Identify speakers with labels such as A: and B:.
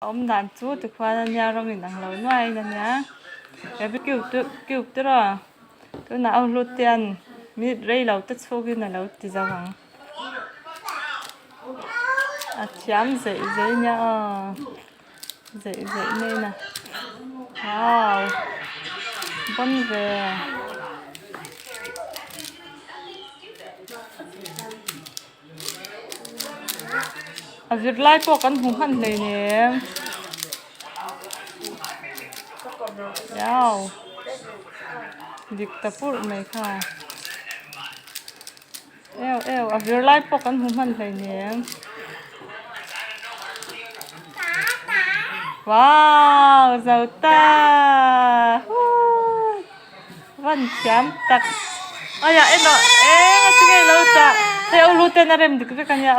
A: ông đàn chú từ khoa nhà rồi mình đang lớn ngoài nè nhá cái biết cứu tự rồi tôi nào lút tiền mi rây lâu tất số cái này lâu tí ra vắng à chém dậy dậy nha dậy dậy đây nè wow bon về à việc lại có con hùng hăng này nè wow việc tập phụ nàyค่ะà việc lại có con hùng hăng này nè wow giàu ta vẫn chém tắc ôi ya em nó em cái lâu ta theo lút tên là em được cái cái nhà